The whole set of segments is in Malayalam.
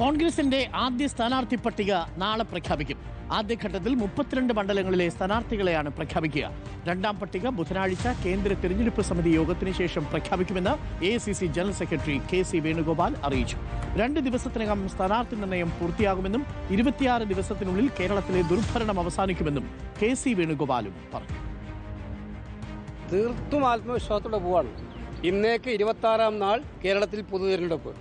കോൺഗ്രസിന്റെ ആദ്യ സ്ഥാനാർത്ഥി പട്ടിക നാളെ പ്രഖ്യാപിക്കും. ആദ്യഘട്ടത്തിൽ 32 മണ്ഡലങ്ങളിലെ സ്ഥാനാർത്ഥികളെയാണ് പ്രഖ്യാപിക്കുക. രണ്ടാം പട്ടിക ബുധനാഴ്ച കേന്ദ്ര തെരഞ്ഞെടുപ്പ് സമിതി യോഗത്തിന് ശേഷം പ്രഖ്യാപിക്കുമെന്ന് AICC general secretary KC Venugopal അറിയിച്ചു. 2 ദിവസത്തിനകം സ്ഥാനാർത്ഥി നിർണയം പൂർത്തിയാകുമെന്നും 26 ദിവസത്തിനുള്ളിൽ കേരളത്തിലെ ദുർഭരണം അവസാനിക്കുമെന്നും KC വേണുഗോപാലും പറഞ്ഞു. തീർത്തും ആത്മവിശ്വാസത്തോടെ പോവാണ്. ഇന്നേക്ക് 26-ാം നാൾ കേരളത്തിൽ പൊതുതെരഞ്ഞെടുപ്പ്.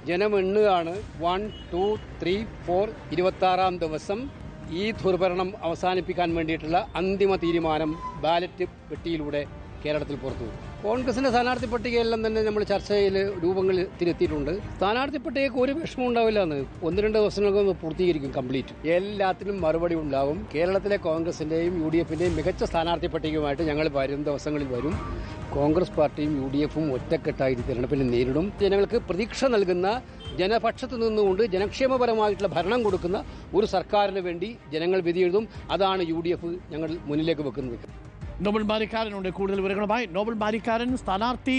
ജനം എണ്ണുകയാണ്. 1, 2, 3, 4 26-ാം ദിവസം ഈ ദുർഭരണം അവസാനിപ്പിക്കാൻ വേണ്ടിയിട്ടുള്ള അന്തിമ തീരുമാനം ബാലറ്റ് പെട്ടിയിലൂടെ കേരളത്തിൽ പുറത്തു. കോൺഗ്രസിന്റെ സ്ഥാനാർത്ഥി പട്ടികയെല്ലാം തന്നെ നമ്മൾ ചർച്ചയിൽ രൂപത്തിലെത്തിയിട്ടുണ്ട്. സ്ഥാനാർത്ഥി പട്ടികയ്ക്ക് ഒരു വിഷമം ഉണ്ടാവില്ല എന്ന് 1-2 ദിവസങ്ങൾക്കൊന്ന് പൂർത്തീകരിക്കും. കംപ്ലീറ്റ് എല്ലാത്തിനും മറുപടി ഉണ്ടാവും. കേരളത്തിലെ കോൺഗ്രസിന്റെയും UDFന്റെയും മികച്ച സ്ഥാനാർത്ഥി പട്ടികയുമായിട്ട് ഞങ്ങൾ വരും ദിവസങ്ങളിൽ വരും. കോൺഗ്രസ് പാർട്ടിയും UDFും ഒറ്റക്കെട്ടായി തെരഞ്ഞെടുപ്പിൽ നേരിടും. ജനങ്ങൾക്ക് പ്രതീക്ഷ നൽകുന്ന, ജനപക്ഷത്ത് നിന്നുകൊണ്ട് ജനക്ഷേമപരമായിട്ടുള്ള ഭരണം കൊടുക്കുന്ന ഒരു സർക്കാരിന് വേണ്ടി ജനങ്ങൾ വിധിയെഴുതും. അതാണ് UDF ഞങ്ങൾ മുന്നിലേക്ക് വെക്കുന്നത്. നോബൽ ബാരിക്കാരനുണ്ട് കൂടുതൽ വിവരങ്ങളുമായി. നോബൽ ബാരിക്കാരൻ, സ്ഥാനാർത്ഥി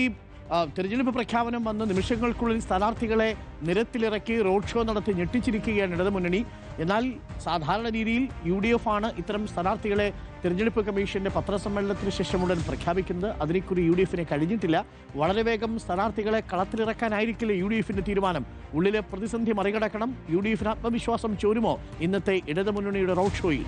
തിരഞ്ഞെടുപ്പ് പ്രഖ്യാപനം വന്ന് നിമിഷങ്ങൾക്കുള്ളിൽ സ്ഥാനാർത്ഥികളെ നിരത്തിലിറക്കി റോഡ് ഷോ നടത്തി ഞെട്ടിച്ചിരിക്കുകയാണ് ഇടതുമുന്നണി. എന്നാൽ സാധാരണ രീതിയിൽ UDF ആണ് ഇത്തരം സ്ഥാനാർത്ഥികളെ തിരഞ്ഞെടുപ്പ് കമ്മീഷന്റെ പത്രസമ്മേളനത്തിന് ശേഷം ഉടൻ പ്രഖ്യാപിക്കുന്നത്. അതിനെക്കുറി UDFന് കഴിഞ്ഞിട്ടില്ല. വളരെ വേഗം സ്ഥാനാർത്ഥികളെ കളത്തിലിറക്കാനായിരിക്കില്ല UDFന്റെ തീരുമാനം. ഉള്ളിലെ പ്രതിസന്ധി മറികടക്കണം. UDFന് ആത്മവിശ്വാസം ചോരുമോ ഇന്നത്തെ ഇടതുമുന്നണിയുടെ റോഡ് ഷോയിൽ?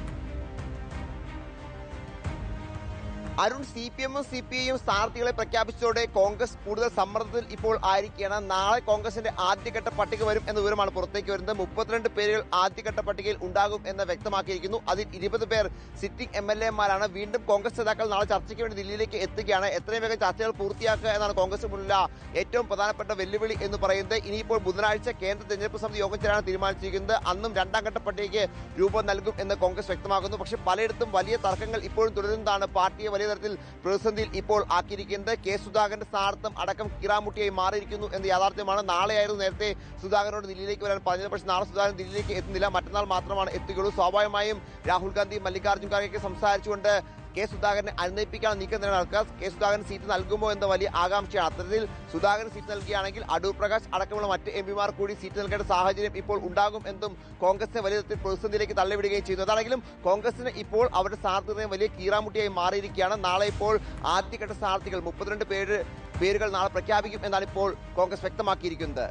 അരുൺ, CPM-ഉം CPI-യും സ്ഥാനാർത്ഥികളെ പ്രഖ്യാപിച്ചതോടെ കോൺഗ്രസ് കൂടുതൽ സമ്മർദ്ദത്തിൽ ഇപ്പോൾ ആയിരിക്കുകയാണ്. നാളെ കോൺഗ്രസിന്റെ ആദ്യഘട്ട പട്ടിക വരും എന്ന വിവരമാണ് പുറത്തേക്ക് വരുന്നത്. 32 പേരുകൾ ആദ്യഘട്ട പട്ടികയിൽ ഉണ്ടാകും എന്ന് വ്യക്തമാക്കിയിരിക്കുന്നു. അതിൽ 20 പേർ സിറ്റിംഗ് MLA-മാരാണ്. വീണ്ടും കോൺഗ്രസ് നേതാക്കൾ നാളെ ചർച്ചയ്ക്ക് വേണ്ടി ദില്ലിയിലേക്ക് എത്തുകയാണ്. എത്രയും വേഗം ചർച്ചകൾ പൂർത്തിയാക്കുക എന്നാണ് കോൺഗ്രസ് മുന്നിലുള്ള ഏറ്റവും പ്രധാനപ്പെട്ട വെല്ലുവിളി എന്ന് പറയുന്നത്. ഇനിയിപ്പോൾ ബുധനാഴ്ച കേന്ദ്ര തെരഞ്ഞെടുപ്പ് സമിതി യോഗം ചേരാൻ തീരുമാനിച്ചിരിക്കുന്നത്. അന്നും രണ്ടാം ഘട്ട പട്ടികയ്ക്ക് രൂപം നൽകും എന്ന് കോൺഗ്രസ് വ്യക്തമാക്കുന്നു. പക്ഷേ പലയിടത്തും വലിയ തർക്കങ്ങൾ ഇപ്പോഴും തുടരുന്നതാണ് പാർട്ടിയെ വലിയ തരത്തിൽ പ്രതിസന്ധിയിൽ ഇപ്പോൾ ആക്കിയിരിക്കുന്നത്. K. സുധാകരന്റെ സ്ഥാനാർത്ഥം അടക്കം കീറാമുട്ടിയായി മാറിയിരിക്കുന്നു എന്ന യാഥാർത്ഥ്യമാണ്. നാളെയായിരുന്നു നേരത്തെ സുധാകരനോട് ദില്ലിയിലേക്ക് വരാൻ പറഞ്ഞത്. പക്ഷേ നാളെ സുധാകരൻ ദില്ലിയിലേക്ക് എത്തുന്നില്ല. മറ്റന്നാൾ മാത്രമാണ് എത്തുകയുള്ളൂ. സ്വാഭാവികമായും രാഹുൽ ഗാന്ധി, മല്ലികാർജ്ജുൻ ഖാർഗെ സംസാരിച്ചുകൊണ്ട് K. സുധാകരനെ അനുനയിപ്പിക്കാൻ നീക്കം നടക്കുക. K. സുധാകരൻ സീറ്റ് നൽകുമോ എന്ന വലിയ ആകാംക്ഷയാണ്. അത്തരത്തിൽ സുധാകരൻ സീറ്റ് നൽകുകയാണെങ്കിൽ അടൂർ പ്രകാശ് അടക്കമുള്ള മറ്റ് MP-മാർ കൂടി സീറ്റ് നൽകേണ്ട സാഹചര്യം ഇപ്പോൾ ഉണ്ടാകും എന്നും കോൺഗ്രസിനെ വലിയ തരത്തിൽ പ്രതിസന്ധിയിലേക്ക് തള്ളിവിടുകയും ചെയ്യുന്നു. അതാണെങ്കിലും കോൺഗ്രസിന് ഇപ്പോൾ അവരുടെ സ്ഥാനാർത്ഥികളെ വലിയ കീറാമുട്ടിയായി മാറിയിരിക്കുകയാണ്. നാളെ ഇപ്പോൾ ആദ്യഘട്ട സ്ഥാനാർത്ഥികൾ 32 പേരുകൾ നാളെ പ്രഖ്യാപിക്കും എന്നാണ് ഇപ്പോൾ കോൺഗ്രസ് വ്യക്തമാക്കിയിരിക്കുന്നത്.